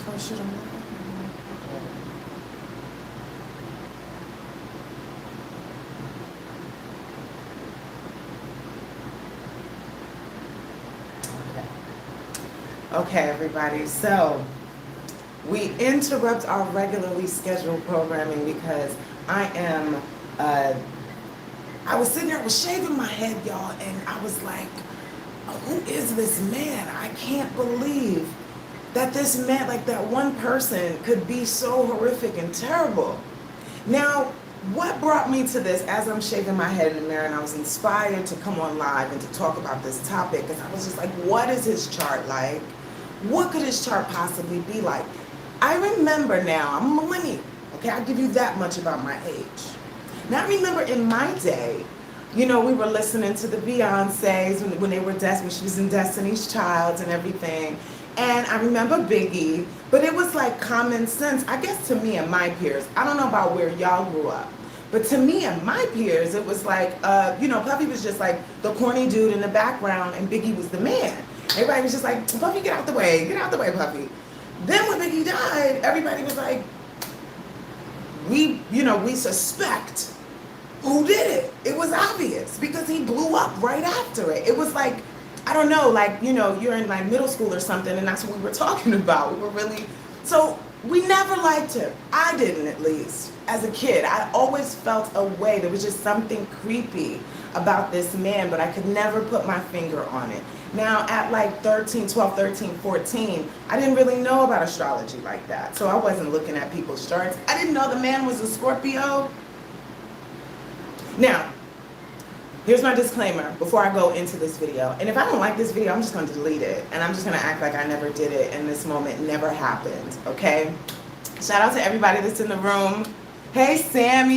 Oh, should I? Okay, everybody. So we interrupt our regularly scheduled programming because I was sitting there, I was shaving my head, y'all, and I was like, oh, who is this man? I can't believe that this man, like that one person, could be so horrific and terrible. Now, what brought me to this as I'm shaving my head in the mirror and I was inspired to come on live and to talk about this topic, because I was just like, what is his chart like? What could his chart possibly be like? I remember now, I'm a millennial, okay? I'll give you that much about my age. Now, I remember in my day, you know, we were listening to the Beyoncés when they were when she was in Destiny's Child and everything. And I remember Biggie, but it was like common sense, I guess, to me and my peers. I don't know about where y'all grew up, but to me and my peers, it was like, you know, Puffy was just like the corny dude in the background and Biggie was the man. Everybody was just like, Puffy, get out the way, Puffy. Then when Biggie died, everybody was like, we suspect who did it. It was obvious because he blew up right after it. It was like, I don't know, like, you know, you're in like middle school or something and that's what we were talking about. We were really, so we never liked him. I didn't, at least. As a kid, I always felt a way. There was just something creepy about this man, but I could never put my finger on it. Now, at like 12, 13, 14, I didn't really know about astrology like that. So I wasn't looking at people's charts. I didn't know the man was a Scorpio. Now, here's my disclaimer before I go into this video. And if I don't like this video, I'm just going to delete it. And I'm just going to act like I never did it and this moment never happened, okay? Shout out to everybody that's in the room. Hey, Sam,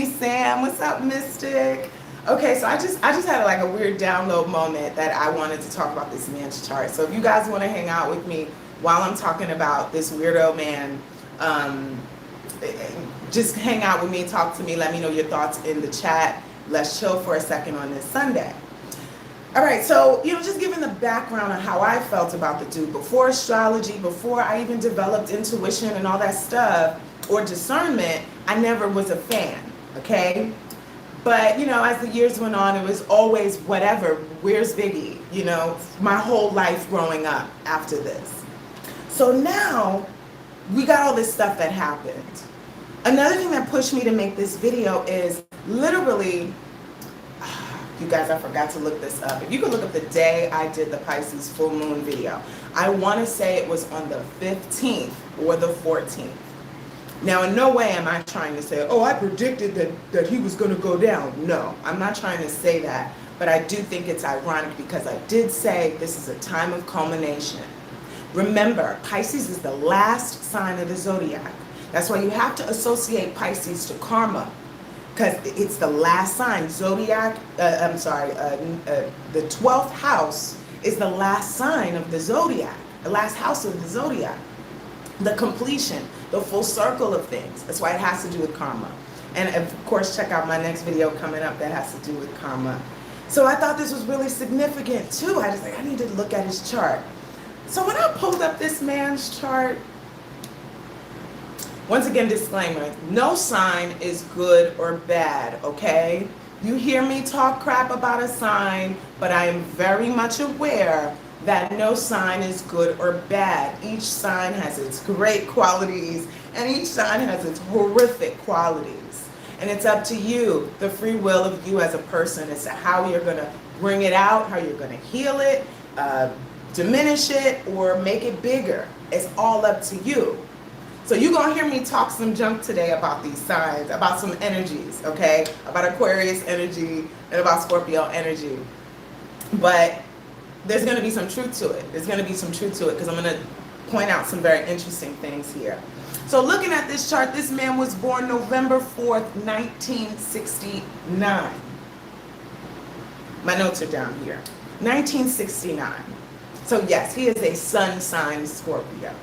what's up, Mystic? Okay, so I just had like a weird download moment that I wanted to talk about this man's chart. So if you guys want to hang out with me while I'm talking about this weirdo man, just hang out with me, talk to me, let me know your thoughts in the chat. Let's chill for a second on this Sunday. All right, so, you know, just giving the background on how I felt about the dude before astrology, before I even developed intuition and all that stuff, or discernment, I never was a fan, okay? But, you know, as the years went on, it was always whatever, where's Biggie? You know, my whole life growing up after this. So now, we got all this stuff that happened. Another thing that pushed me to make this video is literally, you guys, I forgot to look this up. If you could look up the day I did the Pisces full moon video. I want to say it was on the 15th or the 14th. Now, in no way am I trying to say, oh, I predicted that he was going to go down. No, I'm not trying to say that. But I do think it's ironic because I did say this is a time of culmination. Remember, Pisces is the last sign of the zodiac. That's why you have to associate Pisces to karma, because it's the last sign. Zodiac, the 12th house is the last sign of the zodiac, the last house of the zodiac. The completion, the full circle of things. That's why it has to do with karma. And of course, check out my next video coming up that has to do with karma. So I thought this was really significant too. I just like, I need to look at his chart. So when I pulled up this man's chart, once again, disclaimer, no sign is good or bad, okay? You hear me talk crap about a sign, but I am very much aware that no sign is good or bad. Each sign has its great qualities, and each sign has its horrific qualities. And it's up to you, the free will of you as a person, as to how you're gonna bring it out, how you're gonna heal it, diminish it, or make it bigger. It's all up to you. So you're gonna hear me talk some junk today about these signs, about some energies, okay? About Aquarius energy and about Scorpio energy. But there's gonna be some truth to it. There's gonna be some truth to it because I'm gonna point out some very interesting things here. So looking at this chart, this man was born November 4th, 1969. My notes are down here. 1969. So yes, he is a sun sign Scorpio.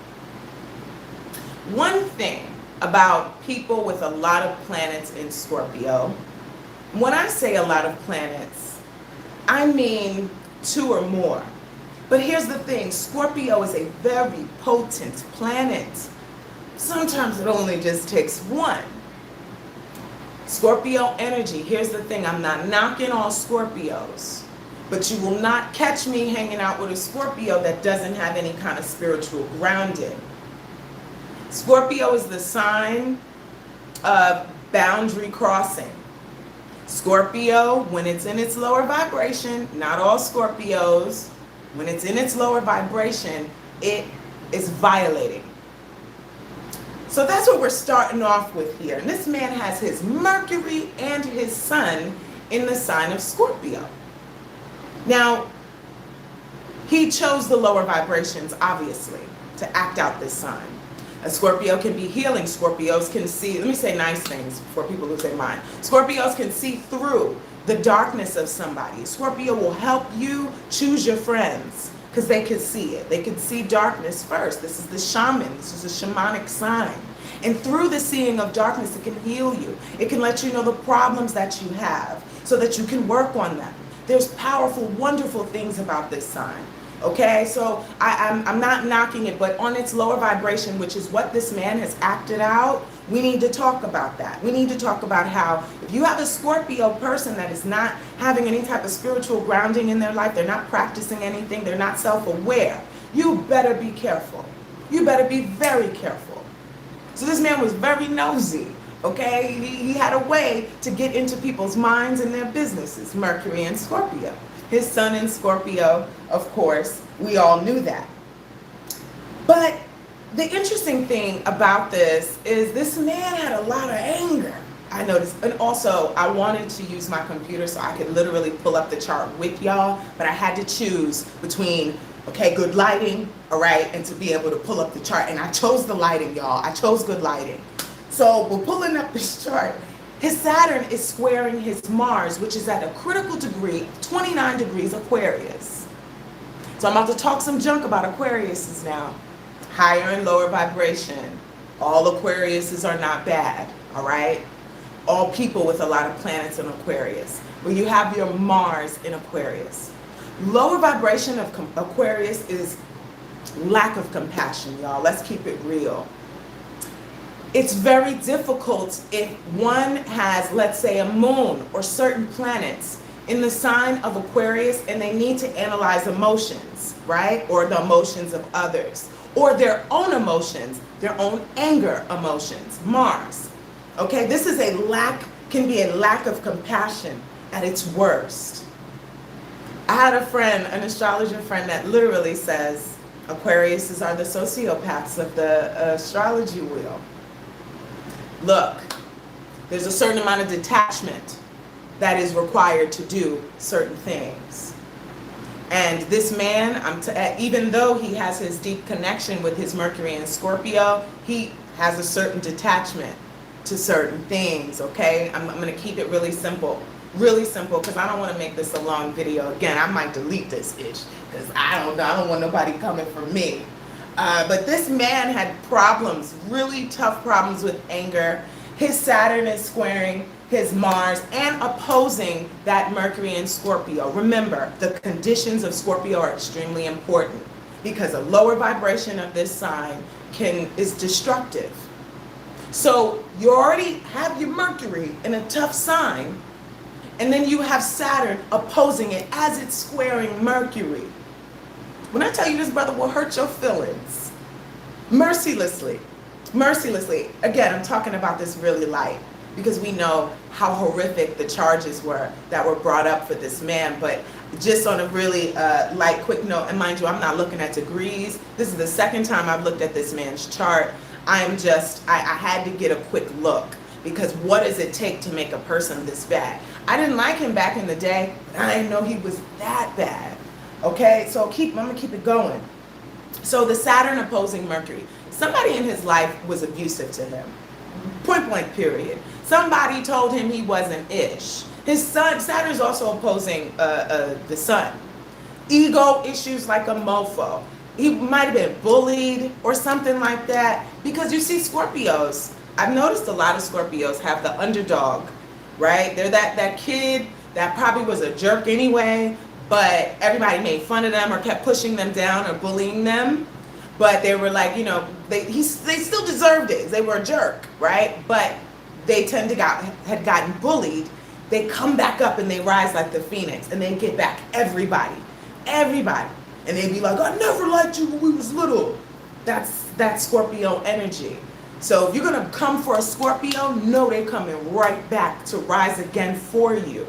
One thing about people with a lot of planets in Scorpio, when I say a lot of planets, I mean 2 or more. But here's the thing, Scorpio is a very potent planet. Sometimes it only just takes one. Scorpio energy. Here's the thing. I'm not knocking all Scorpios, but you will not catch me hanging out with a Scorpio that doesn't have any kind of spiritual grounding. Scorpio is the sign of boundary crossing. Scorpio, when it's in its lower vibration, not all Scorpios, when it's in its lower vibration, it is violating. So that's what we're starting off with here. And this man has his Mercury and his Sun in the sign of Scorpio. Now, he chose the lower vibrations, obviously, to act out this sign. A Scorpio can be healing. Scorpios can see, let me say nice things for people who say mine. Scorpios can see through the darkness of somebody. Scorpio will help you choose your friends because they can see it. They can see darkness first. This is the shaman. This is a shamanic sign. And through the seeing of darkness, it can heal you. It can let you know the problems that you have so that you can work on them. There's powerful, wonderful things about this sign. Okay, so I'm not knocking it, but on its lower vibration, which is what this man has acted out, we need to talk about that. We need to talk about how if you have a Scorpio person that is not having any type of spiritual grounding in their life, they're not practicing anything, they're not self-aware, you better be careful. You better be very careful. So this man was very nosy, okay? He had a way to get into people's minds and their businesses, Mercury and Scorpio. His Sun in Scorpio, of course, we all knew that. But the interesting thing about this man had a lot of anger, I noticed. And also, I wanted to use my computer so I could literally pull up the chart with y'all, but I had to choose between, okay, good lighting, all right, and to be able to pull up the chart. And I chose the lighting, y'all. I chose good lighting. So we're pulling up this chart. His Saturn is squaring his Mars, which is at a critical degree, 29 degrees Aquarius. So I'm about to talk some junk about Aquariuses now. Higher and lower vibration. All Aquariuses are not bad, all right? All people with a lot of planets in Aquarius. But you have your Mars in Aquarius. Lower vibration of Aquarius is lack of compassion, y'all. Let's keep it real. It's very difficult if one has, let's say, a moon or certain planets in the sign of Aquarius and they need to analyze emotions, right? Or the emotions of others, or their own emotions, their own anger emotions, Mars. Okay, this is can be a lack of compassion at its worst. I had a friend, an astrologer friend, that literally says Aquariuses are the sociopaths of the astrology wheel. Look, there's a certain amount of detachment that is required to do certain things. And this man, even though he has his deep connection with his Mercury and Scorpio, he has a certain detachment to certain things, okay? I'm going to keep it really simple, because I don't want to make this a long video. Again, I might delete this ish, because I don't want nobody coming for me. But this man had problems, really tough problems with anger. His Saturn is squaring his Mars and opposing that Mercury in Scorpio. Remember, the conditions of Scorpio are extremely important because a lower vibration of this sign is destructive. So you already have your Mercury in a tough sign, and then you have Saturn opposing it as it's squaring Mercury. When I tell you this brother will hurt your feelings, mercilessly. Again, I'm talking about this really light because we know how horrific the charges were that were brought up for this man. But just on a really light, quick note, and mind you, I'm not looking at degrees. This is the second time I've looked at this man's chart. I had to get a quick look because what does it take to make a person this bad? I didn't like him back in the day, but I didn't know he was that bad. Okay, so I'm gonna keep it going. So the Saturn opposing Mercury. Somebody in his life was abusive to him. Point blank period. Somebody told him he wasn't ish. His Sun, Saturn is also opposing the Sun. Ego issues like a mofo. He might have been bullied or something like that. Because you see Scorpios, I've noticed a lot of Scorpios have the underdog, right? They're that kid that probably was a jerk anyway, but everybody made fun of them or kept pushing them down or bullying them. But they were like, you know, they still deserved it. They were a jerk, right? But they had gotten bullied. They come back up and they rise like the phoenix, and they get back everybody. And they'd be like, I never liked you when we was little. That's Scorpio energy. So if you're gonna come for a Scorpio, know they're coming right back to rise again for you.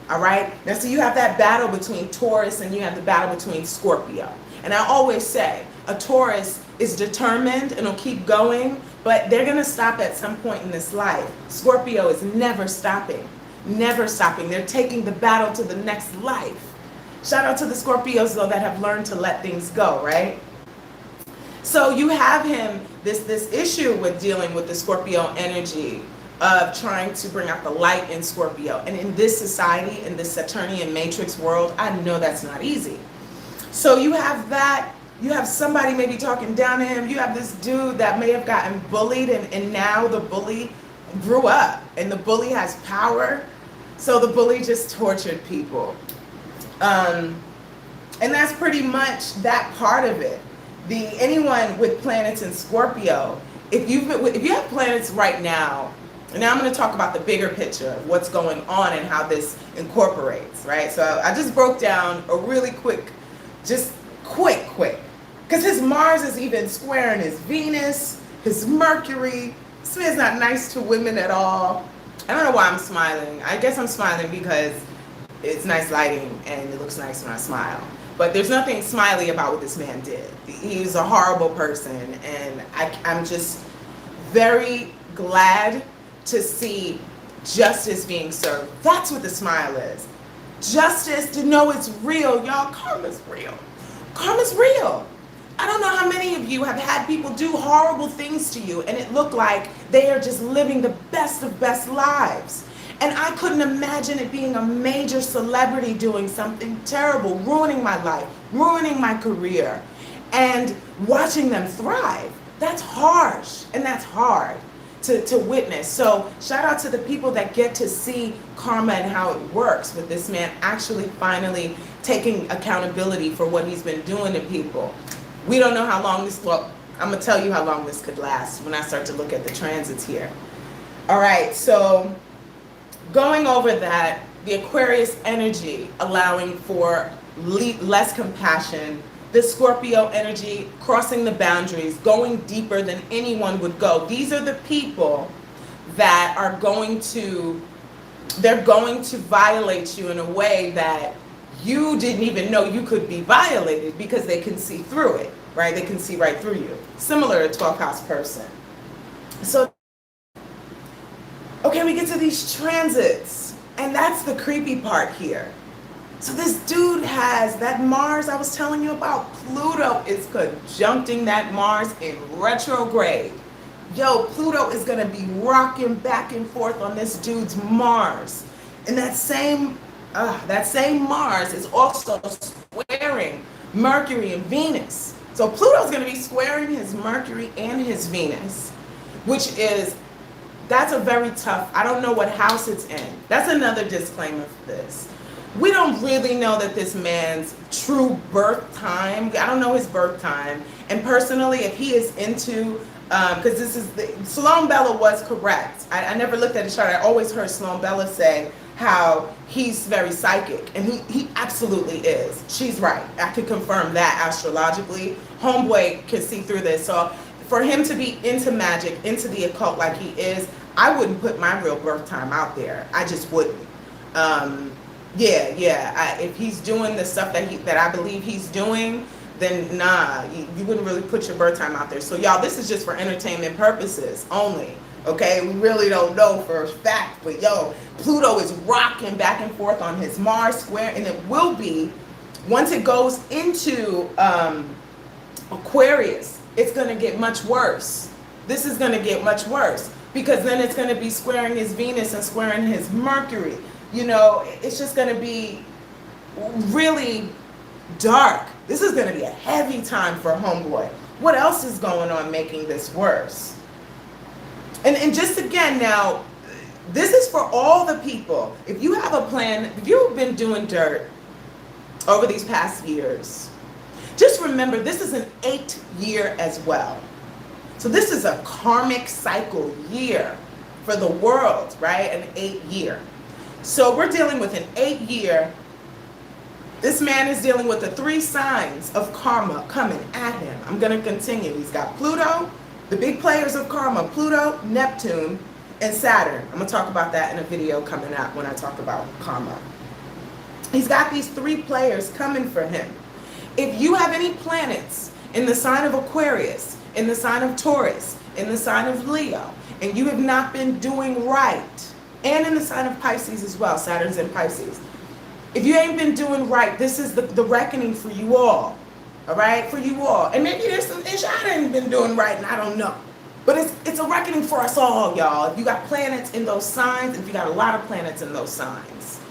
All right? Now, so you have that battle between Taurus and you have the battle between Scorpio. And I always say, a Taurus is determined and will keep going, but they're gonna stop at some point in this life. Scorpio is never stopping. Never stopping. They're taking the battle to the next life. Shout out to the Scorpios, though, that have learned to let things go, right? So you have him, this issue with dealing with the Scorpio energy of trying to bring out the light in Scorpio. And in this society, in this Saturnian matrix world, I know that's not easy. So you have that. You have somebody maybe talking down to him. You have this dude that may have gotten bullied, and now the bully grew up, and the bully has power. So the bully just tortured people. And that's pretty much that part of it. Anyone with planets in Scorpio, if you have planets right now, and now I'm going to talk about the bigger picture of what's going on and how this incorporates, right? So I just broke down a really quick, because his Mars is even squaring his Venus, his Mercury. This man's not nice to women at all. I don't know why I'm smiling. I guess I'm smiling because it's nice lighting and it looks nice when I smile. But there's nothing smiley about what this man did. He's a horrible person, and I'm just very glad to see justice being served. That's what the smile is. Justice, to know it's real. Y'all, karma's real. Karma's real. I don't know how many of you have had people do horrible things to you, and it looked like they are just living the best of best lives. And I couldn't imagine it being a major celebrity doing something terrible, ruining my life, ruining my career, and watching them thrive. That's harsh, and that's hard to witness. So shout out to the people that get to see karma and how it works with this man actually finally taking accountability for what he's been doing to people. We don't know how long this, well, I'm going to tell you how long this could last when I start to look at the transits here. All right, so going over that, the Aquarius energy allowing for less compassion, the Scorpio energy crossing the boundaries, going deeper than anyone would go. These are the people that are going to violate you in a way that you didn't even know you could be violated, because they can see through it, right? They can see right through you. Similar to 12th house person. So, okay, we get to these transits, and that's the creepy part here. So this dude has that Mars I was telling you about. Pluto is conjuncting that Mars in retrograde. Yo, Pluto is going to be rocking back and forth on this dude's Mars. And that same Mars is also squaring Mercury and Venus. So Pluto's going to be squaring his Mercury and his Venus, that's a very tough, I don't know what house it's in. That's another disclaimer for this. We don't really know that this man's true birth time. I don't know his birth time. And personally, if he is into, because Sloan Bella was correct. I never looked at his chart. I always heard Sloan Bella say how he's very psychic, and he absolutely is. She's right. I can confirm that astrologically. Homeboy can see through this. So for him to be into magic, into the occult like he is, I wouldn't put my real birth time out there. I just wouldn't. If he's doing the stuff that I believe he's doing, then nah, you wouldn't really put your birth time out there. So y'all, this is just for entertainment purposes only. Okay, we really don't know for a fact, but yo, Pluto is rocking back and forth on his Mars square, and it will be, once it goes into Aquarius, it's going to get much worse. This is going to get much worse, because then it's going to be squaring his Venus and squaring his Mercury. You know, it's just going to be really dark. This is going to be a heavy time for homeboy. What else is going on making this worse? And just again, now, this is for all the people. If you have a plan, if you've been doing dirt over these past years, Just remember, this is an 8-year as well. So this is a karmic cycle year for the world, right? An 8-year. So we're dealing with an 8-year. This man is dealing with the 3 signs of karma coming at him. I'm going to continue. He's got Pluto, the big players of karma, Pluto, Neptune, and Saturn. I'm going to talk about that in a video coming up when I talk about karma. He's got these 3 players coming for him. If you have any planets in the sign of Aquarius, in the sign of Taurus, in the sign of Leo, and you have not been doing right, and in the sign of Pisces as well, Saturn's in Pisces. If you ain't been doing right, this is the reckoning for you all right, for you all. And maybe there's some things I ain't been doing right and I don't know. But it's a reckoning for us all, y'all. If you got planets in those signs, if you got a lot of planets in those signs.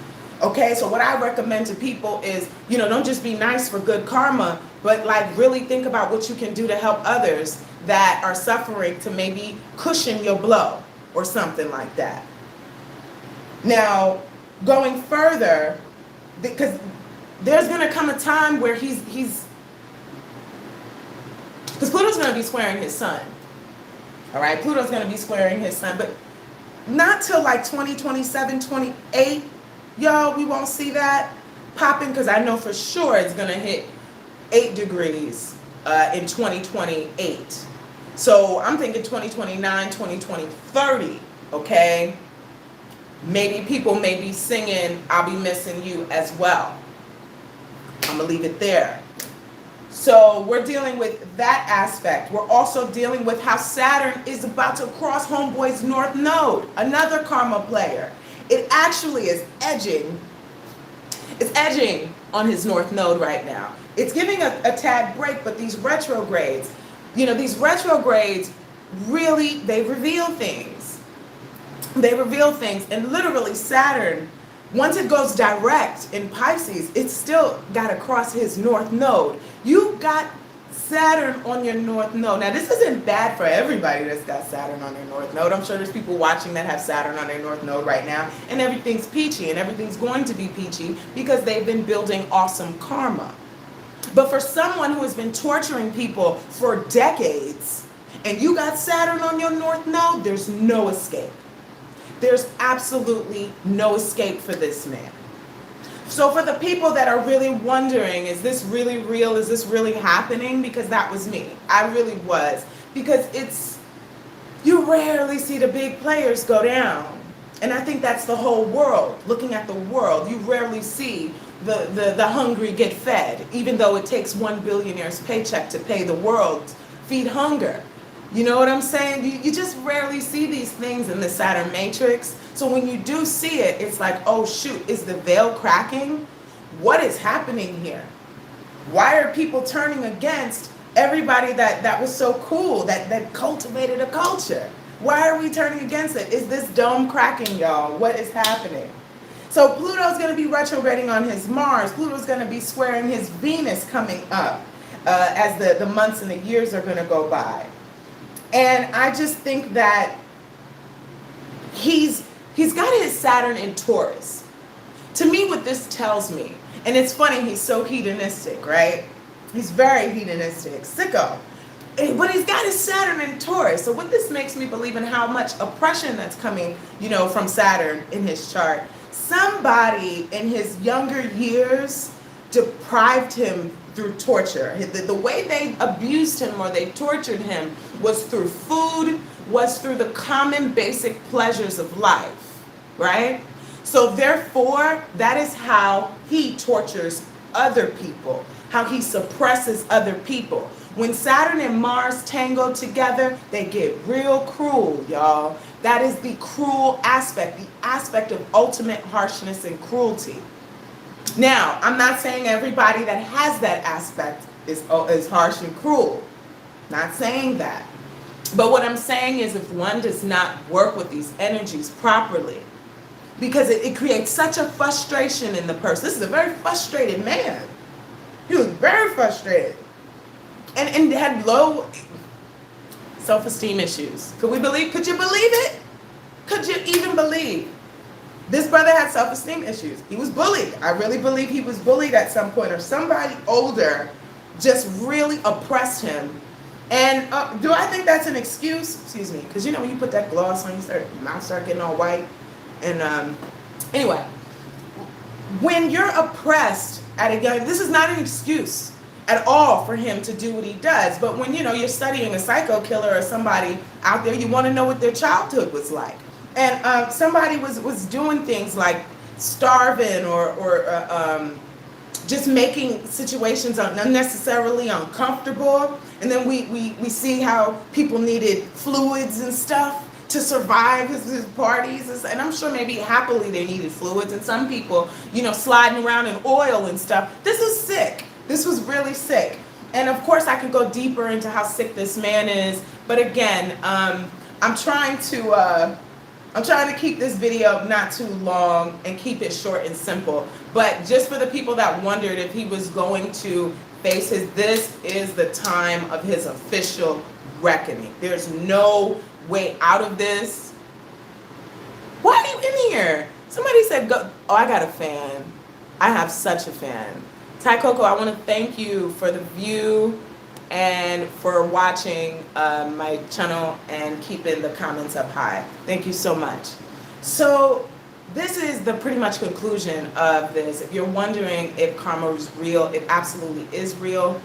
Okay, so what I recommend to people is, you know, don't just be nice for good karma, but like really think about what you can do to help others that are suffering, to maybe cushion your blow or something like that. Now, going further, because there's going to come a time where because Pluto's going to be squaring his sun. All right, Pluto's going to be squaring his sun, but not till like 2027, 28. Y'all, we won't see that popping, because I know for sure it's going to hit 8 degrees in 2028. So I'm thinking 2029, 2020, 30, okay? Maybe people may be singing I'll Be Missing You as well. I'm going to leave it there. So we're dealing with that aspect. We're also dealing with how Saturn is about to cross homeboy's North Node, another karma player. It actually is edging. It's edging on his North Node right now. It's giving a tad break, but these retrogrades, you know, these retrogrades really, they reveal things. They reveal things. And literally Saturn, once it goes direct in Pisces, it's still got to cross his North Node. You got Saturn on your North Node. Now, this isn't bad for everybody that's got Saturn on their North Node. I'm sure there's people watching that have Saturn on their North Node right now, and everything's peachy, and everything's going to be peachy because they've been building awesome karma. But for someone who has been torturing people for decades, and you got Saturn on your North Node, there's no escape. There's absolutely no escape for this man. So for the people that are really wondering, is this really real? Is this really happening? Because that was me. I really was. Because you rarely see the big players go down. And I think that's the whole world. Looking at the world, you rarely see the hungry get fed, even though it takes one billionaire's paycheck to pay the world, feed hunger. You know what I'm saying? You just rarely see these things in the Saturn matrix. So when you do see it, it's like, oh shoot, is the veil cracking? What is happening here? Why are people turning against everybody that was so cool, that cultivated a culture? Why are we turning against it? Is this dome cracking, y'all? What is happening? So Pluto's going to be retrograding on his Mars. Pluto's going to be squaring his Venus coming up as the months and the years are going to go by. And I just think that he's got his Saturn in Taurus. To me, what this tells me, and it's funny, he's so hedonistic, right? He's very hedonistic, sicko. But he's got his Saturn in Taurus. So what this makes me believe in how much oppression that's coming, you know, from Saturn in his chart. Somebody in his younger years deprived him through torture. The way they abused him or they tortured him was through food, was through the common basic pleasures of life, right? So therefore, that is how he tortures other people, how he suppresses other people. When Saturn and Mars tango together, they get real cruel, y'all. That is the cruel aspect, the aspect of ultimate harshness and cruelty. Now, I'm not saying everybody that has that aspect is harsh and cruel. Not saying that. But what I'm saying is if one does not work with these energies properly, because it creates such a frustration in the person. This is a very frustrated man. He was very frustrated. And had low self-esteem issues. Could you believe it? Could you even believe? This brother had self-esteem issues. He was bullied. I really believe he was bullied at some point, or somebody older just really oppressed him. And do I think that's an excuse? Excuse me, because you know when you put that gloss on, your mouth start getting all white. And anyway, when you're oppressed at a young, this is not an excuse at all for him to do what he does. But when you're studying a psycho killer or somebody out there, you want to know what their childhood was like. And somebody was doing things like starving or just making situations unnecessarily uncomfortable. And then we see how people needed fluids and stuff to survive his parties. And I'm sure maybe happily they needed fluids. And some people, sliding around in oil and stuff. This is sick. This was really sick. And of course I could go deeper into how sick this man is. But again, I'm trying to keep this video not too long and keep it short and simple. But just for the people that wondered if he was going to face this is the time of his official reckoning. There's no way out of this. Why are you in here? Somebody said go. Oh, I got a fan. I have such a fan. Ty Coco, I want to thank you for the view and for watching my channel and keeping the comments up high. Thank you so much. So this is the pretty much conclusion of this. If you're wondering if karma is real, it absolutely is real.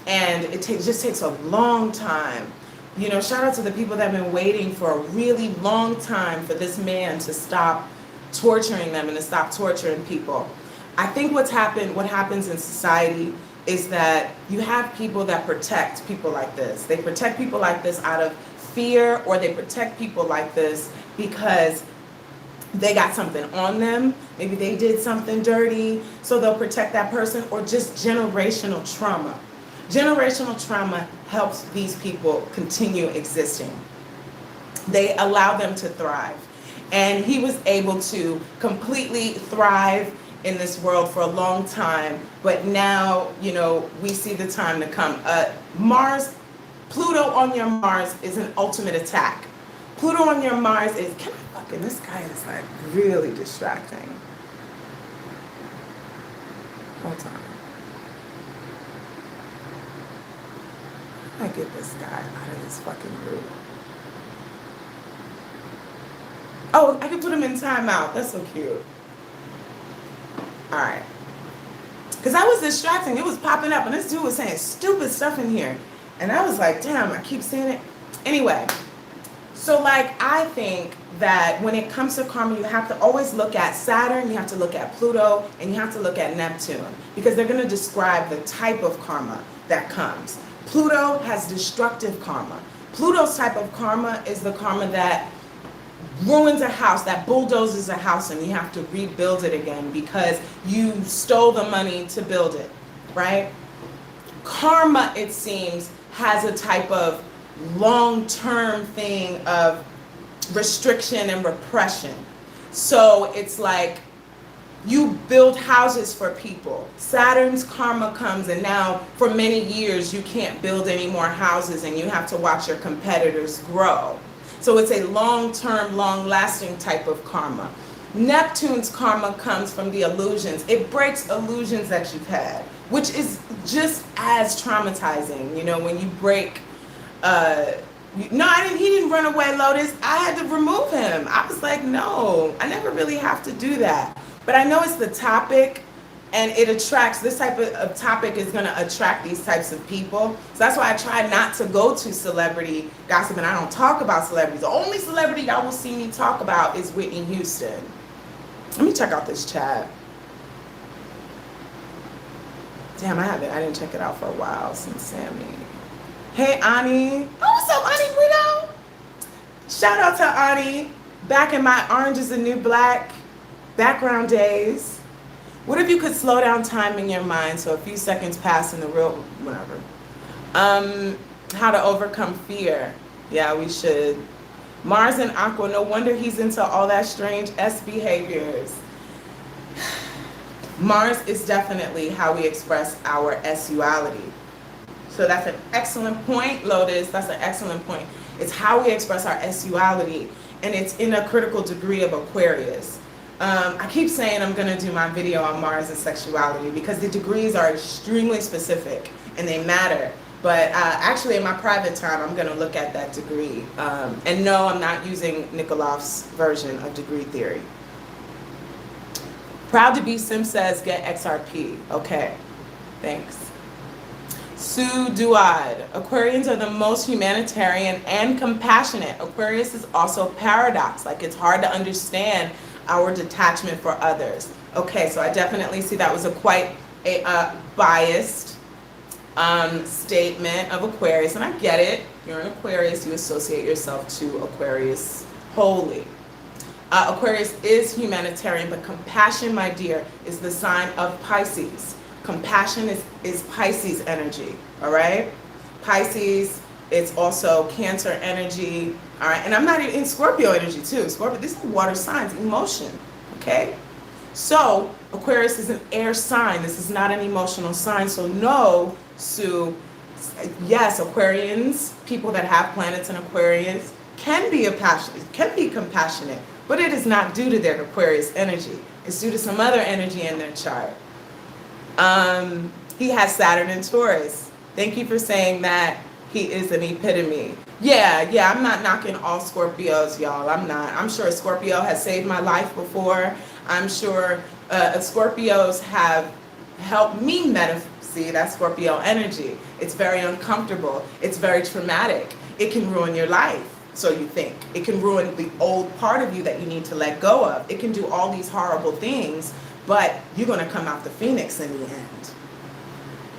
And it just takes a long time. Shout out to the people that have been waiting for a really long time for this man to stop torturing them and to stop torturing people. I think what happens in society is that you have people that protect people like this. They protect people like this out of fear, or they protect people like this because they got something on them. Maybe they did something dirty, so they'll protect that person, or just generational trauma. Generational trauma helps these people continue existing. They allow them to thrive. And he was able to completely thrive in this world for a long time, but now, we see the time to come. Pluto on your Mars is an ultimate attack. Pluto on your Mars is, this guy is like really distracting. Hold on. I get this guy out of this fucking group. Oh, I can put him in timeout. That's so cute. All right. Because I was distracting. It was popping up, and this dude was saying stupid stuff in here. And I was like, damn, I keep seeing it. Anyway, so I think that when it comes to karma, you have to always look at Saturn, you have to look at Pluto, and you have to look at Neptune, because they're going to describe the type of karma that comes. Pluto has destructive karma. Pluto's type of karma is the karma that ruins a house, that bulldozes a house, and you have to rebuild it again because you stole the money to build it, right? Karma, it seems, has a type of long-term thing of restriction and repression. So it's like you build houses for people. Saturn's karma comes, and now for many years you can't build any more houses, and you have to watch your competitors grow. So it's a long-term, long-lasting type of karma. Neptune's karma comes from the illusions. It breaks illusions that you've had, which is just as traumatizing. When you break, he didn't run away, Lotus. I had to remove him. I was like, no, I never really have to do that. But I know it's the topic, and it attracts, this type of topic is going to attract these types of people. So that's why I try not to go to celebrity gossip, and I don't talk about celebrities. The only celebrity y'all will see me talk about is Whitney Houston. Let me check out this chat. Damn, I didn't check it out for a while since Sammy. Hey, Ani. Oh, what's up, Ani Brito? Shout out to Ani. Back in my Orange is the New Black background days. What if you could slow down time in your mind so a few seconds pass in the real, whatever. How to overcome fear. Yeah, we should. Mars and Aqua, no wonder he's into all that strange S behaviors. Mars is definitely how we express our S-uality. So that's an excellent point, Lotus. That's an excellent point. It's how we express our S-uality, and it's in a critical degree of Aquarius. I keep saying I'm going to do my video on Mars and sexuality because the degrees are extremely specific and they matter. But actually, in my private time, I'm going to look at that degree. And no, I'm not using Nikolov's version of degree theory. Proud to be Sim says, get XRP. Okay, thanks. Sue Duad, Aquarians are the most humanitarian and compassionate. Aquarius is also paradox, like it's hard to understand our detachment for others. Okay, so I definitely see that was a quite biased statement of Aquarius, and I get it. You're an Aquarius, you associate yourself to Aquarius wholly. Aquarius is humanitarian, but compassion, my dear, is the sign of Pisces. Compassion is Pisces energy, all right? Pisces, it's also Cancer energy, all right? And I'm not in Scorpio energy too. Scorpio, these are water signs, emotion, okay? So Aquarius is an air sign. This is not an emotional sign. So no, Sue, yes, Aquarians, people that have planets in Aquarius can be compassionate, but it is not due to their Aquarius energy. It's due to some other energy in their chart. He has Saturn in Taurus. Thank you for saying that he is an epitome. Yeah, I'm not knocking all Scorpios, y'all. I'm not. I'm sure Scorpio has saved my life before. I'm sure Scorpios have helped me see that Scorpio energy. It's very uncomfortable. It's very traumatic. It can ruin your life, so you think. It can ruin the old part of you that you need to let go of. It can do all these horrible things, but you're going to come out the phoenix in the end.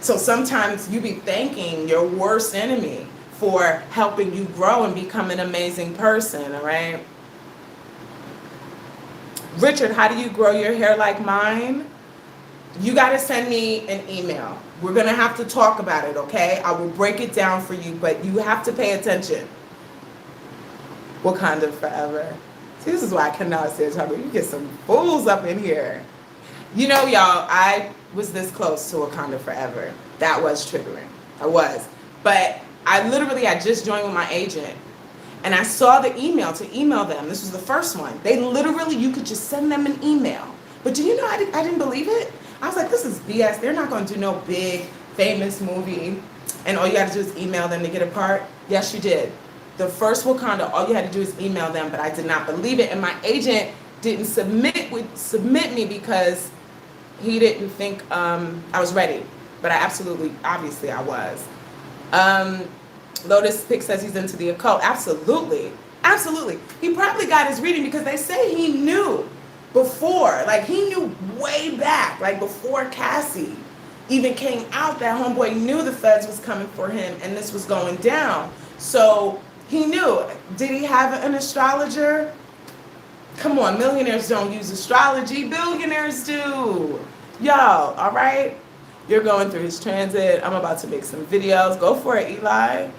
So sometimes you be thanking your worst enemy for helping you grow and become an amazing person, all right? Richard, how do you grow your hair like mine? You got to send me an email. We're going to have to talk about it, okay? I will break it down for you, but you have to pay attention. Wakanda forever. See, this is why I cannot say talk. You get some fools up in here. You know, y'all, I was this close to Wakanda forever. That was triggering. I was. But I just joined with my agent. And I saw the email to email them. This was the first one. They literally, you could just send them an email. But do you know, I didn't believe it. I was like, this is BS. They're not going to do no big, famous movie. And all you got to do is email them to get a part. Yes, you did. The first Wakanda, all you had to do is email them. But I did not believe it. And my agent didn't submit me because he didn't think I was ready. But obviously I was. Lotus Pick says he's into the occult. Absolutely. He probably got his reading because they say he knew before. Like, he knew way back, like before Cassie even came out, that homeboy knew the feds was coming for him and this was going down. So he knew. Did he have an astrologer? Come on, millionaires don't use astrology. Billionaires do. Y'all, all right? You're going through his transit. I'm about to make some videos. Go for it, Eli.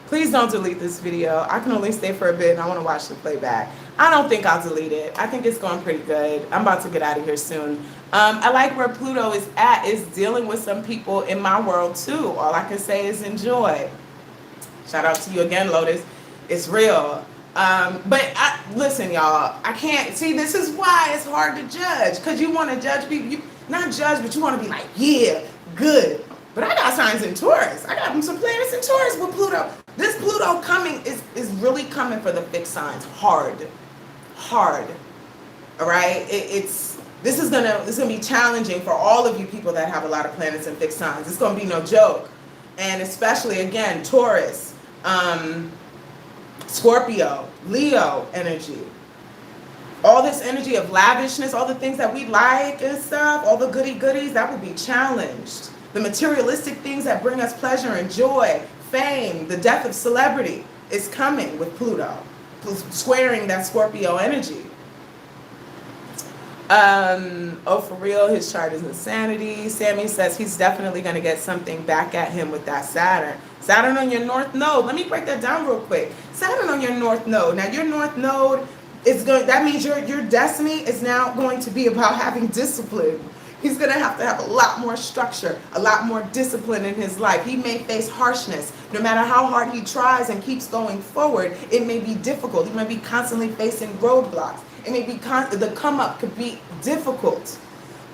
Please don't delete this video. I can only stay for a bit and I want to watch the playback. I don't think I'll delete it. I think it's going pretty good. I'm about to get out of here soon. I like where Pluto is at. It's dealing with some people in my world too. All I can say is enjoy. Shout out to you again, Lotus. It's real. Listen, y'all, I can't see. This is why it's hard to judge, because you want to judge people. You not judge, but you want to be like, yeah, good. But I got signs in Taurus. I got some planets in Taurus with Pluto. This Pluto coming is really coming for the fixed signs, hard. All right, this is gonna be challenging for all of you people that have a lot of planets in fixed signs. It's gonna be no joke, and especially again Taurus, Scorpio, Leo energy. All this energy of lavishness, all the things that we like and stuff, all the goodies, that will be challenged. The materialistic things that bring us pleasure and joy, fame, the death of celebrity is coming with Pluto, squaring that Scorpio energy. For real, his chart is insanity. Sammy says he's definitely going to get something back at him with that Saturn. Saturn on your North Node. Let me break that down real quick. Saturn on your North Node. Now, your North Node is going. That means your destiny is now going to be about having discipline. He's going to have a lot more structure, a lot more discipline in his life. He may face harshness. No matter how hard he tries and keeps going forward, it may be difficult. He may be constantly facing roadblocks. and the come up could be difficult.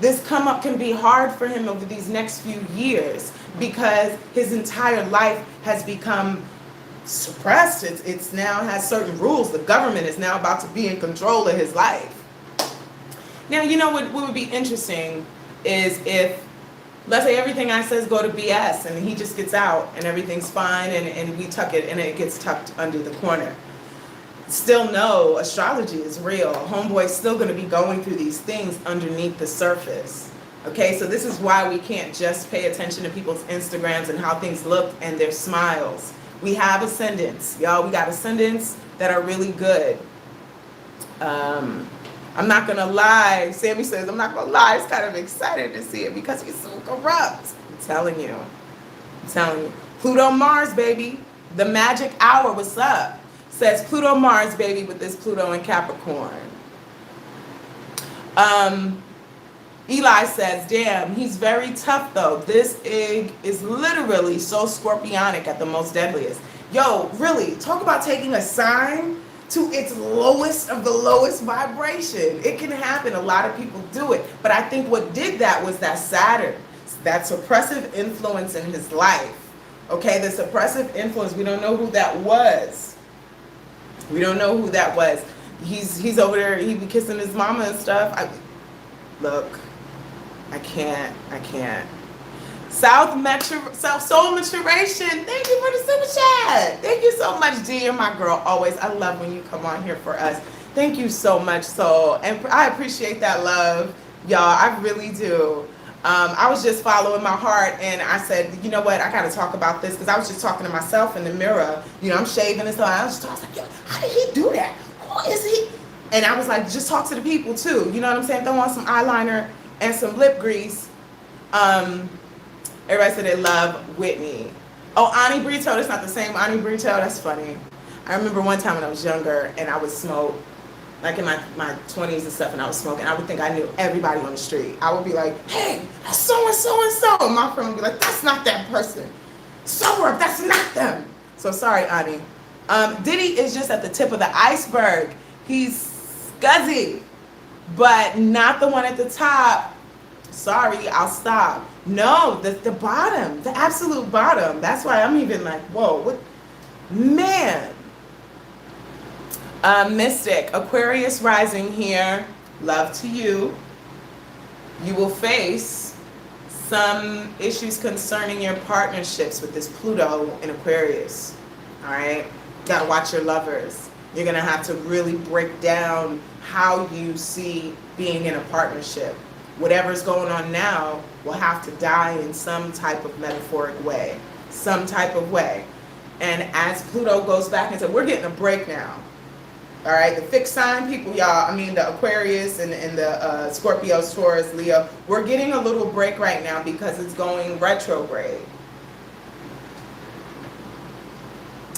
This come up can be hard for him over these next few years because his entire life has become suppressed. It's now has certain rules. The government is now about to be in control of his life. Now, you know what would be interesting is if, let's say everything I says go to BS and he just gets out and everything's fine and we tuck it and it gets tucked under the corner. Still know astrology is real. Homeboy's still going to be going through these things underneath the surface. Okay, so this is why we can't just pay attention to people's Instagrams and how things look and their smiles. We have ascendants, y'all. We got ascendants that are really good. I'm not going to lie. Sammy says, I'm not going to lie. It's kind of excited to see it because he's so corrupt. I'm telling you. Pluto Mars, baby. The magic hour. What's up? Says Pluto Mars, baby, with this Pluto in Capricorn. Eli says, damn, he's very tough though. This egg is literally so scorpionic at the most deadliest. Yo, really, talk about taking a sign to its lowest of the lowest vibration. It can happen. A lot of people do it. But I think what did that was that Saturn, that suppressive influence in his life. Okay, the suppressive influence, we don't know who that was. We don't know who that was. He's over there, he be kissing his mama and stuff. Look, I can't. Soul Maturation, thank you for the super chat. Thank you so much, D, and my girl, always. I love when you come on here for us. Thank you so much, Soul. And I appreciate that love, y'all. I really do. I was just following my heart and I said, you know what, I got to talk about this because I was just talking to myself in the mirror. You know, I'm shaving and stuff. I was like, yo, how did he do that? Who is he? And I was like, just talk to the people too. You know what I'm saying? Throw on some eyeliner and some lip grease. Everybody said they love Whitney. Oh, Ani Brito. That's not the same Ani Brito. That's funny. I remember one time when I was younger and I would smoke. Like in my 20s and stuff, and I was smoking, I would think I knew everybody on the street. I would be like, hey, that's so-and-so and so. And my friend would be like, that's not that person. Sober, that's not them. So sorry, Ani. Diddy is just at the tip of the iceberg. He's scuzzy, but not the one at the top. Sorry, I'll stop. No, the bottom, the absolute bottom. That's why I'm even like, whoa, what? Man. Mystic, Aquarius rising here. Love to you. You will face some issues concerning your partnerships with this Pluto in Aquarius. All right? Got to watch your lovers. You're going to have to really break down how you see being in a partnership. Whatever's going on now will have to die in some type of metaphoric way. Some type of way. And as Pluto goes back and says, we're getting a break now. All right, the fixed sign people, y'all, I mean the Aquarius and the Scorpios, Taurus, Leo, we're getting a little break right now because it's going retrograde.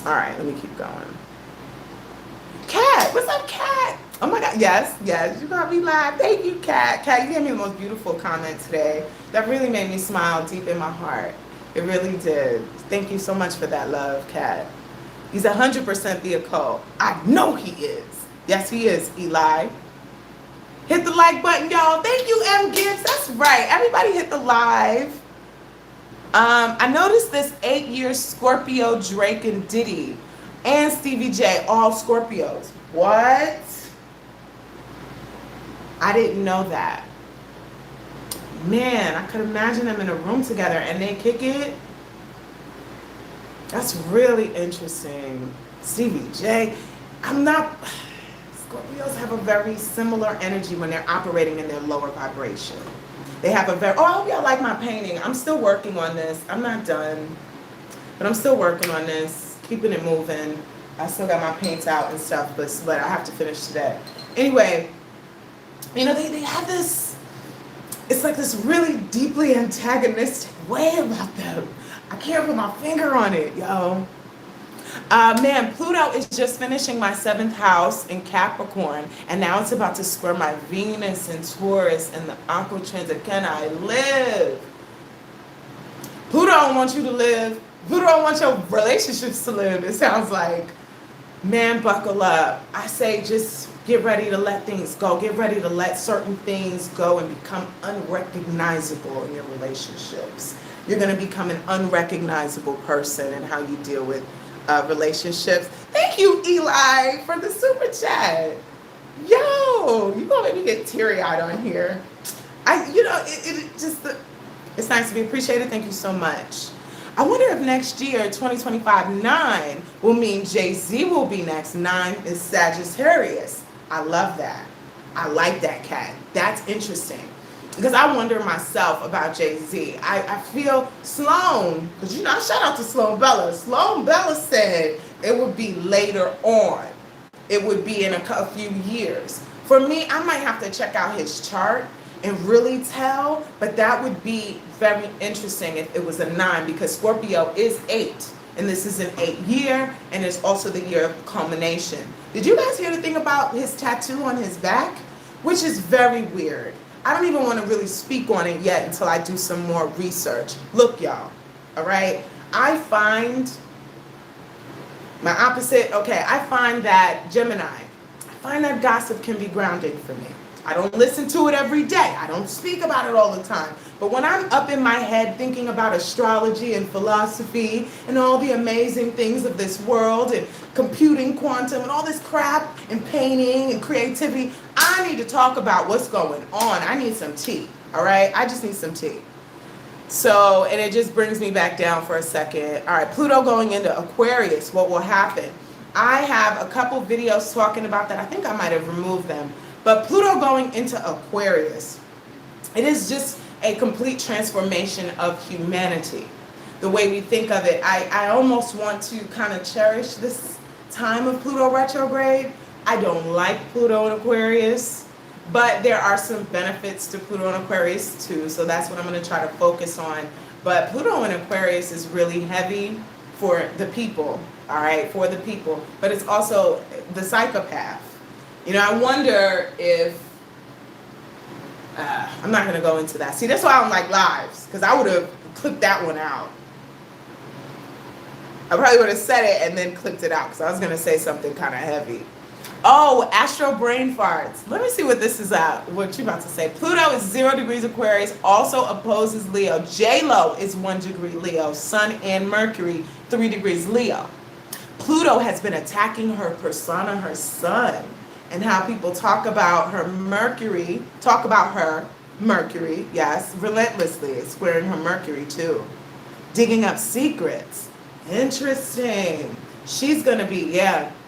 All right, let me keep going. Kat, what's up, Kat? Oh my God, yes, you got me live. Thank you, Kat. Kat, you gave me the most beautiful comment today. That really made me smile deep in my heart. It really did. Thank you so much for that love, Kat. He's 100% the occult. I know he is. Yes, he is, Eli. Hit the like button, y'all. Thank you, M. Gibbs. That's right. Everybody hit the live. I noticed this 8-year Scorpio, Drake and Diddy, and Stevie J, all Scorpios. What? I didn't know that. Man, I could imagine them in a room together and they kick it. That's really interesting. Stevie J, Scorpios have a very similar energy when they're operating in their lower vibration. They have a very, I hope y'all like my painting. I'm still working on this. I'm not done, but I'm still working on this, keeping it moving. I still got my paints out and stuff, but I have to finish today. Anyway, you know, they have this, it's like this really deeply antagonistic way about them. I can't put my finger on it, yo. Man, Pluto is just finishing my 7th house in Capricorn, and now it's about to square my Venus in Taurus and the Aqua transit. Can I live? Pluto don't want you to live. Pluto don't want your relationships to live. It sounds like, man, buckle up. I say just Get ready to let things go. Get ready to let certain things go and become unrecognizable in your relationships. You're going to become an unrecognizable person in how you deal with relationships. Thank you, Eli, for the super chat. Yo, you gonna make me get teary-eyed on here. It's nice to be appreciated. Thank you so much. I wonder if next year, 2025, 9 will mean Jay-Z will be next. 9 is Sagittarius. I love that. I like that cat. That's interesting. Because I wonder myself about Jay-Z. I feel Sloan, because shout out to Sloan Bella. Sloan Bella said it would be later on. It would be in a few years. For me, I might have to check out his chart and really tell, but that would be very interesting if it was a 9, because Scorpio is 8, and this is an 8 year, and it's also the year of culmination. Did you guys hear the thing about his tattoo on his back? Which is very weird. I don't even want to really speak on it yet until I do some more research. Look, y'all, all right? I find my opposite, I find that Gemini, I find that gossip can be grounding for me. I don't listen to it every day. I don't speak about it all the time. But when I'm up in my head thinking about astrology and philosophy and all the amazing things of this world and computing, quantum, and all this crap and painting and creativity, I need to talk about what's going on. I need some tea, all right? I just need some tea. So, and it just brings me back down for a second. All right, Pluto going into Aquarius, what will happen? I have a couple videos talking about that. I think I might have removed them. But Pluto going into Aquarius, it is just a complete transformation of humanity. The way we think of it, I almost want to kind of cherish this time of Pluto retrograde. I don't like Pluto in Aquarius, but there are some benefits to Pluto in Aquarius too, so that's what I'm going to try to focus on. But Pluto in Aquarius is really heavy for the people, all right, for the people, but it's also the psychopath. I wonder if, I'm not going to go into that. See, that's why I don't like lives, because I would have clipped that one out. I probably would have said it and then clipped it out, because I was going to say something kind of heavy. Oh, astro brain farts. Let me see what this is what you're about to say. Pluto is 0 degrees Aquarius, also opposes Leo. J-Lo is 1 degree Leo. Sun and Mercury, 3 degrees Leo. Pluto has been attacking her persona, her sun, and how people talk about her Mercury, yes, relentlessly. It's squaring her Mercury too. Digging up secrets. Interesting. She's going to be,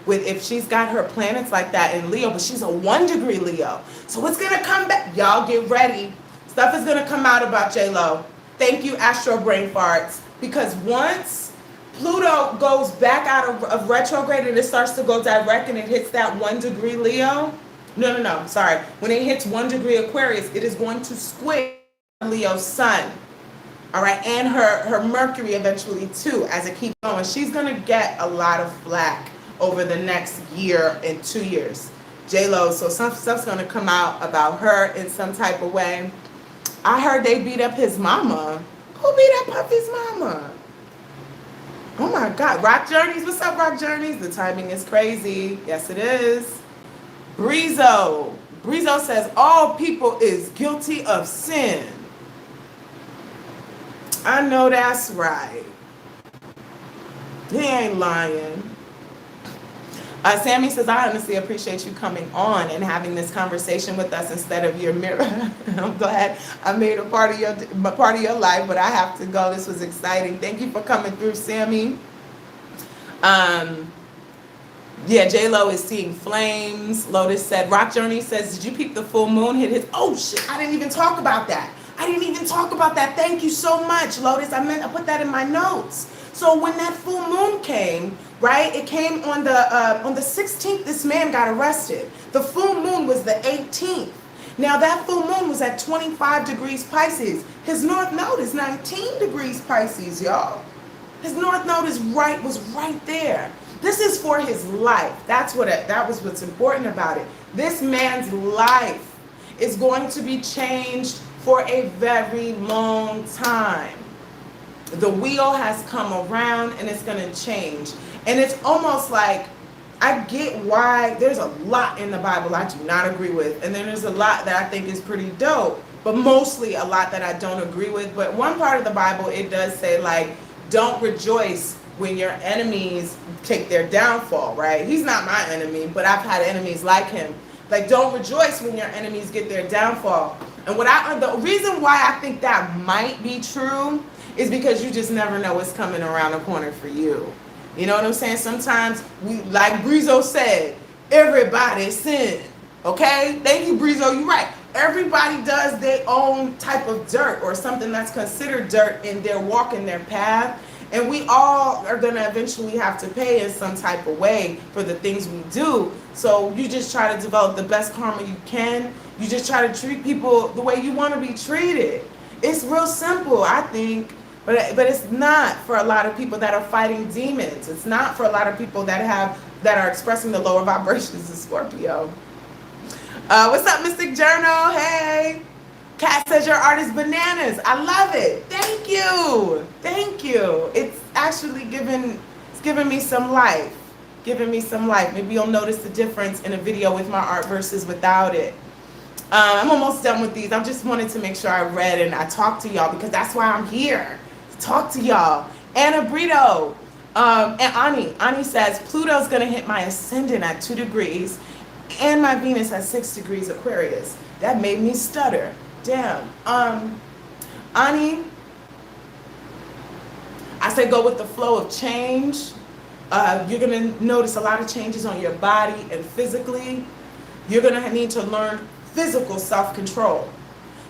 if she's got her planets like that in Leo, but she's a 1 degree Leo. So what's going to come back? Y'all get ready. Stuff is going to come out about J-Lo. Thank you, Astro Brain Farts. Because once Pluto goes back out of retrograde and it starts to go direct and it hits that 1 degree Leo. No, sorry. When it hits 1 degree Aquarius, it is going to square Leo's sun. All right, and her Mercury eventually too, as it keeps going. She's going to get a lot of flack over the next year and 2 years. J-Lo, so some stuff's going to come out about her in some type of way. I heard they beat up his mama. Who beat up Puffy's mama? Oh my God, Rock Journeys, what's up, Rock Journeys? The timing is crazy. Yes, it is. Breezo says, all people is guilty of sin. I know that's right. He ain't lying. Sammy says, I honestly appreciate you coming on and having this conversation with us instead of your mirror. I'm glad I made a part of your life, but I have to go. This was exciting. Thank you for coming through, Sammy. J-Lo is seeing flames. Lotus said, Rock Journey says, did you peep the full moon hit his? Oh shit, I didn't even talk about that. Thank you so much, Lotus. I put that in my notes. So when that full moon came, right, it came on the 16th, this man got arrested. The full moon was the 18th. Now that full moon was at 25 degrees Pisces. His north node is 19 degrees Pisces, y'all. His north node was right there. This is for his life. That was what's important about it. This man's life is going to be changed for a very long time. The wheel has come around and it's going to change. And it's almost like, I get why there's a lot in the Bible I do not agree with, and then there's a lot that I think is pretty dope, but mostly a lot that I don't agree with. But one part of the Bible, it does say, like, don't rejoice when your enemies take their downfall, right? He's not my enemy, but I've had enemies like him. Like, don't rejoice when your enemies get their downfall. And the reason why I think that might be true is because you just never know what's coming around the corner for you. You know what I'm saying? Sometimes, like Brizo said, everybody sin. Okay? Thank you, Brizo. You're right. Everybody does their own type of dirt, or something that's considered dirt in their walk, in their path. And we all are going to eventually have to pay in some type of way for the things we do. So you just try to develop the best karma you can. You just try to treat people the way you want to be treated. It's real simple, I think. But it's not for a lot of people that are fighting demons. It's not for a lot of people that are expressing the lower vibrations of Scorpio. What's up, Mystic Journal? Hey. Kat says your art is bananas. I love it. Thank you. Thank you. It's actually giving me some life. Giving me some life. Maybe you'll notice the difference in a video with my art versus without it. I'm almost done with these. I just wanted to make sure I read and I talked to y'all, because that's why I'm here. To talk to y'all. Anna Brito. And Ani says, Pluto's going to hit my ascendant at 2 degrees and my Venus at 6 degrees Aquarius. That made me stutter. Damn. Ani, I say go with the flow of change. You're going to notice a lot of changes on your body and physically. You're going to need to learn physical self-control.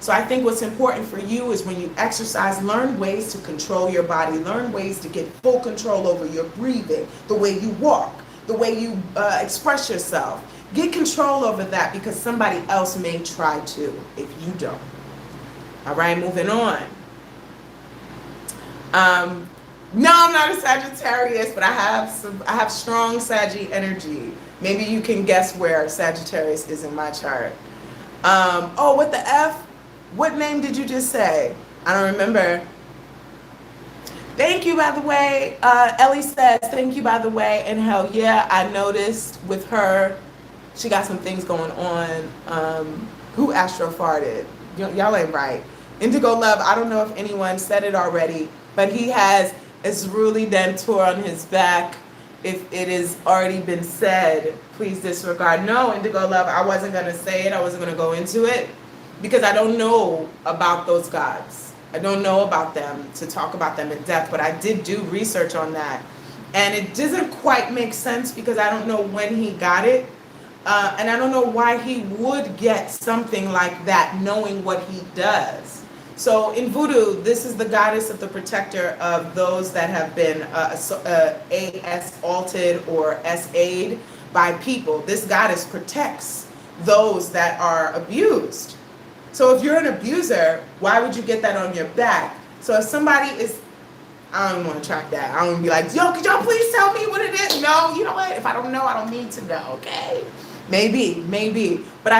So I think what's important for you is when you exercise, learn ways to control your body, learn ways to get full control over your breathing, the way you walk, the way you express yourself. Get control over that, because somebody else may try to if you don't. All right, moving on. No, I'm not a Sagittarius, but I have strong Saggy energy. Maybe you can guess where Sagittarius is in my chart. Oh, what the F? What name did you just say? I don't remember. Thank you, by the way. Ellie says, thank you, by the way. And hell yeah, I noticed with her, she got some things going on. Who astro farted? Y'all ain't right. Indigo Love, I don't know if anyone said it already, but he has a Ceruli Denture on his back. If it has already been said, please disregard. No, Indigo Love, I wasn't going to say it. I wasn't going to go into it because I don't know about those gods. I don't know about them to talk about them in depth, but I did do research on that. And it doesn't quite make sense because I don't know when he got it. And I don't know why he would get something like that knowing what he does. So in voodoo, this is the goddess of the protector of those that have been assaulted or SA'd by people. This goddess protects those that are abused. So if you're an abuser, why would you get that on your back? So if somebody is, I don't want to track that. I don't want to be like, yo, could y'all please tell me what it is? No, you know what? If I don't know, I don't need to know, okay? Maybe. But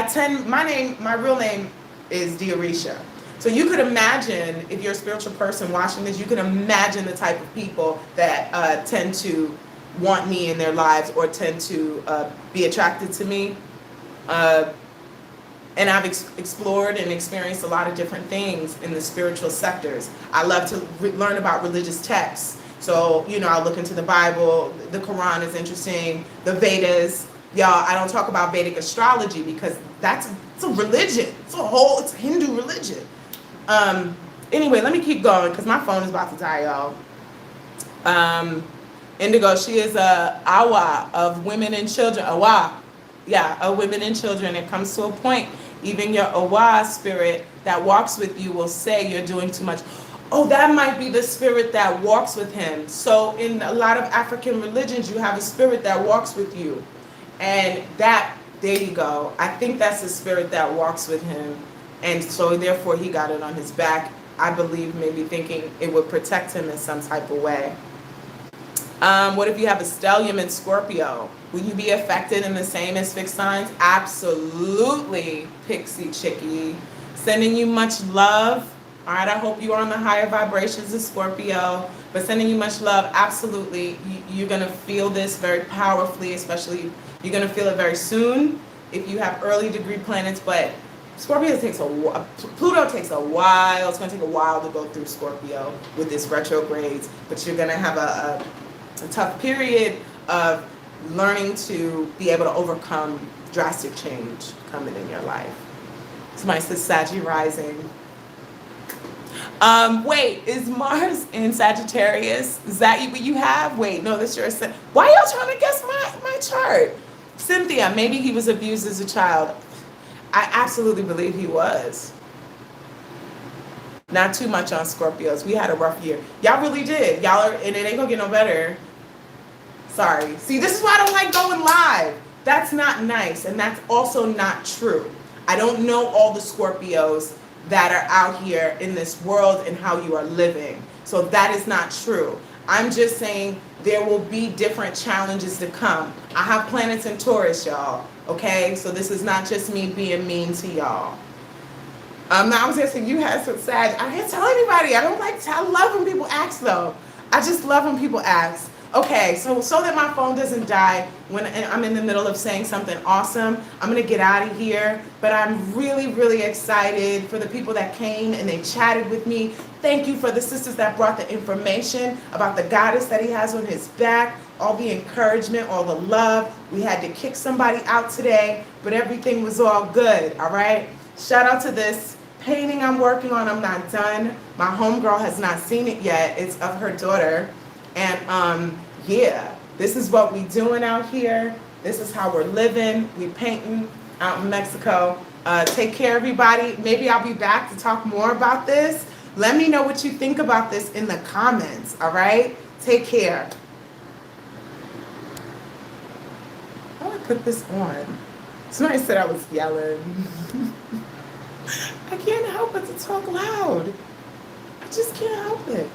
my real name is Diorisha. So you could imagine, if you're a spiritual person watching this, you can imagine the type of people that tend to want me in their lives or tend to be attracted to me. And I've explored and experienced a lot of different things in the spiritual sectors. I love to learn about religious texts. So, I'll look into the Bible. The Quran is interesting. The Vedas. Y'all, I don't talk about Vedic astrology because it's a religion. It's a Hindu religion. Anyway, let me keep going because my phone is about to die, y'all. Indigo, she is a awa of women and children. Awa. Yeah, of women and children. It comes to a point, even your awa spirit that walks with you will say you're doing too much. Oh, that might be the spirit that walks with him. So in a lot of African religions, you have a spirit that walks with you. And there you go. I think that's the spirit that walks with him. And so therefore he got it on his back. I believe maybe thinking it would protect him in some type of way. What if you have a stellium in Scorpio? Will you be affected in the same as fixed signs? Absolutely, Pixie Chickie. Sending you much love. All right, I hope you are on the higher vibrations of Scorpio, but sending you much love. Absolutely, you're going to feel this very powerfully, especially you're going to feel it very soon if you have early degree planets, but Scorpio takes Pluto takes a while. It's going to take a while to go through Scorpio with its retrogrades, but you're going to have a tough period of learning to be able to overcome drastic change coming in your life. Somebody says Saggy rising. Wait, is Mars in Sagittarius? Is that what you have? Wait, no, that's your... Why y'all trying to guess my chart? Cynthia, maybe he was abused as a child. I absolutely believe he was. Not too much on Scorpios. We had a rough year. Y'all really did. Y'all are, and it ain't gonna get no better. Sorry. See, this is why I don't like going live. That's not nice, and that's also not true. I don't know all the Scorpios that are out here in this world and how you are living. So that is not true. I'm just saying there will be different challenges to come. I have planets in Taurus, y'all. Okay? So this is not just me being mean to y'all. I was asking you had some Sag. I can't tell anybody. I love when people ask though. I just love when people ask. Okay, so that my phone doesn't die when I'm in the middle of saying something awesome, I'm going to get out of here. But I'm really, really excited for the people that came and they chatted with me. Thank you for the sisters that brought the information about the goddess that he has on his back, all the encouragement, all the love. We had to kick somebody out today, but everything was all good, all right? Shout out to this painting I'm working on. I'm not done. My homegirl has not seen it yet. It's of her daughter. And yeah, this is what we doing out here. This is how we're living. We painting out in Mexico. Take care, everybody. Maybe I'll be back to talk more about this. Let me know what you think about this in the comments, all right? Take care. How do I put this on? Somebody said I was yelling. I can't help but to talk loud. I just can't help it.